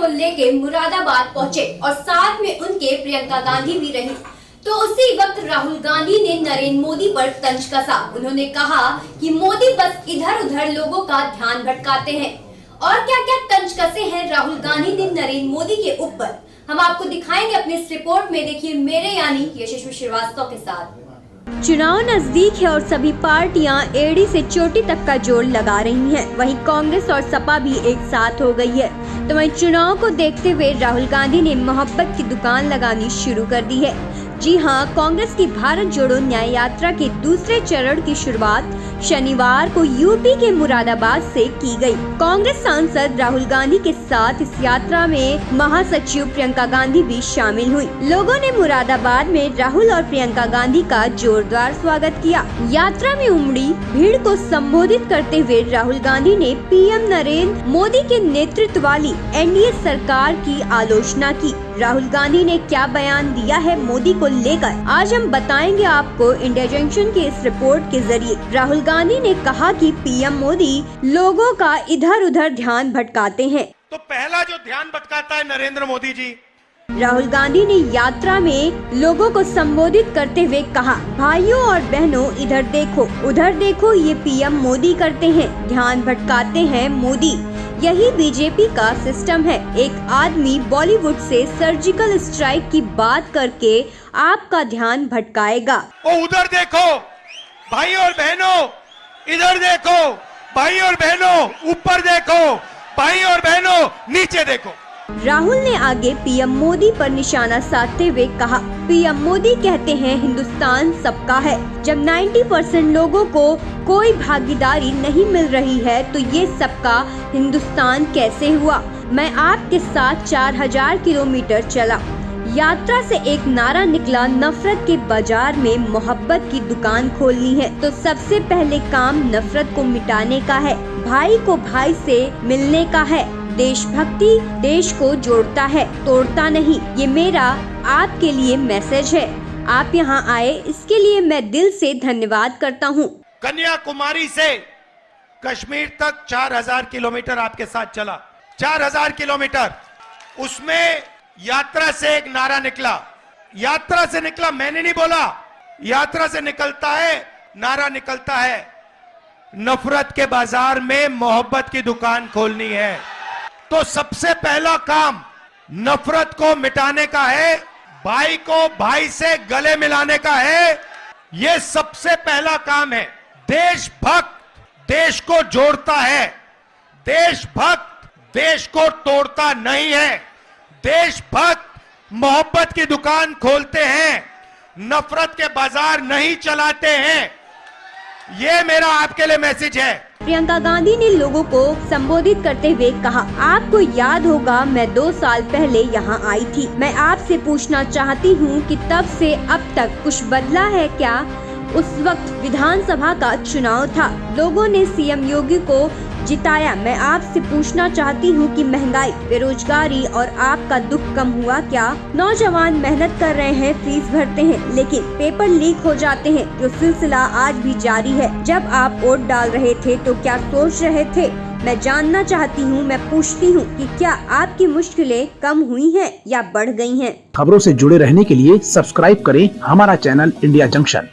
को लेके मुरादाबाद पहुंचे और साथ में उनके प्रियंका गांधी भी रही। तो उसी वक्त राहुल गांधी ने नरेंद्र मोदी पर तंज कसा। उन्होंने कहा कि मोदी बस इधर उधर लोगों का ध्यान भटकाते हैं। और क्या क्या तंज कसे हैं राहुल गांधी ने नरेंद्र मोदी के ऊपर, हम आपको दिखाएंगे अपनी इस रिपोर्ट में। देखिए मेरे यानी यशस्वी श्रीवास्तव के साथ। चुनाव नजदीक है और सभी पार्टियां एड़ी से चोटी तक का जोर लगा रही हैं। वहीं कांग्रेस और सपा भी एक साथ हो गई है। तो वहीं चुनाव को देखते हुए राहुल गांधी ने मोहब्बत की दुकान लगानी शुरू कर दी है। जी हां, कांग्रेस की भारत जोड़ो न्याय यात्रा के दूसरे चरण की शुरुआत शनिवार को यूपी के मुरादाबाद से की गई। कांग्रेस सांसद राहुल गांधी के साथ इस यात्रा में महासचिव प्रियंका गांधी भी शामिल हुई। लोगों ने मुरादाबाद में राहुल और प्रियंका गांधी का जोरदार स्वागत किया। यात्रा में उमड़ी भीड़ को संबोधित करते हुए राहुल गांधी ने पीएम नरेंद्र मोदी के नेतृत्व वाली एनडीए सरकार की आलोचना की। राहुल गांधी ने क्या बयान दिया है मोदी को लेकर, आज हम बताएंगे आपको इंडिया जंक्शन की इस रिपोर्ट के जरिए। राहुल गांधी ने कहा कि पीएम मोदी लोगों का इधर उधर ध्यान भटकाते हैं। तो पहला जो ध्यान भटकाता है नरेंद्र मोदी जी। राहुल गांधी ने यात्रा में लोगों को संबोधित करते हुए कहा, भाइयों और बहनों इधर देखो उधर देखो, ये पीएम मोदी करते हैं, ध्यान भटकाते हैं मोदी। यही बीजेपी का सिस्टम है। एक आदमी बॉलीवुड से सर्जिकल स्ट्राइक की बात करके आपका ध्यान भटकाएगा। ओ उधर देखो भाई और बहनों, इधर देखो भाई और बहनों, ऊपर देखो भाई और बहनों, नीचे देखो। राहुल ने आगे पीएम मोदी पर निशाना साधते हुए कहा, पीएम मोदी कहते हैं हिंदुस्तान सबका है। जब 90% लोगों को कोई भागीदारी नहीं मिल रही है तो ये सबका हिंदुस्तान कैसे हुआ। मैं आपके साथ 4000 किलोमीटर चला। यात्रा से एक नारा निकला, नफरत के बाजार में मोहब्बत की दुकान खोलनी है तो सबसे पहले काम नफरत को मिटाने का है, भाई को भाई से मिलने का है। देशभक्ति देश को जोड़ता है, तोड़ता नहीं। ये मेरा आपके लिए मैसेज है। आप यहाँ आए इसके लिए मैं दिल से धन्यवाद करता हूँ। कन्याकुमारी से कश्मीर तक 4000 किलोमीटर आपके साथ चला। 4000 किलोमीटर, उसमें यात्रा से एक नारा निकला। यात्रा से निकला, मैंने नहीं बोला, यात्रा से निकलता है, नारा निकलता है, नफरत के बाजार में मोहब्बत की दुकान खोलनी है। तो सबसे पहला काम नफरत को मिटाने का है, भाई को भाई से गले मिलाने का है। यह सबसे पहला काम है। देशभक्त देश को जोड़ता है, देशभक्त देश को तोड़ता नहीं है। देशभक्त मोहब्बत की दुकान खोलते हैं, नफरत के बाजार नहीं चलाते हैं। ये मेरा आपके लिए मैसेज है। प्रियंका गांधी ने लोगों को संबोधित करते हुए कहा, आपको याद होगा मैं 2 साल पहले यहाँ आई थी। मैं आपसे पूछना चाहती हूँ कि तब से अब तक कुछ बदला है क्या। उस वक्त विधानसभा का चुनाव था, लोगों ने सीएम योगी को जिताया। मैं आपसे पूछना चाहती हूँ कि महंगाई, बेरोजगारी और आपका दुख कम हुआ क्या। नौजवान मेहनत कर रहे हैं, फीस भरते हैं, लेकिन पेपर लीक हो जाते हैं, जो सिलसिला आज भी जारी है। जब आप वोट डाल रहे थे तो क्या सोच रहे थे। मैं जानना चाहती हूँ, मैं पूछती हूँ कि क्या आपकी मुश्किलें कम हुई हैं या बढ़ गई हैं। खबरों से जुड़े रहने के लिए सब्सक्राइब करें हमारा चैनल इंडिया जंक्शन।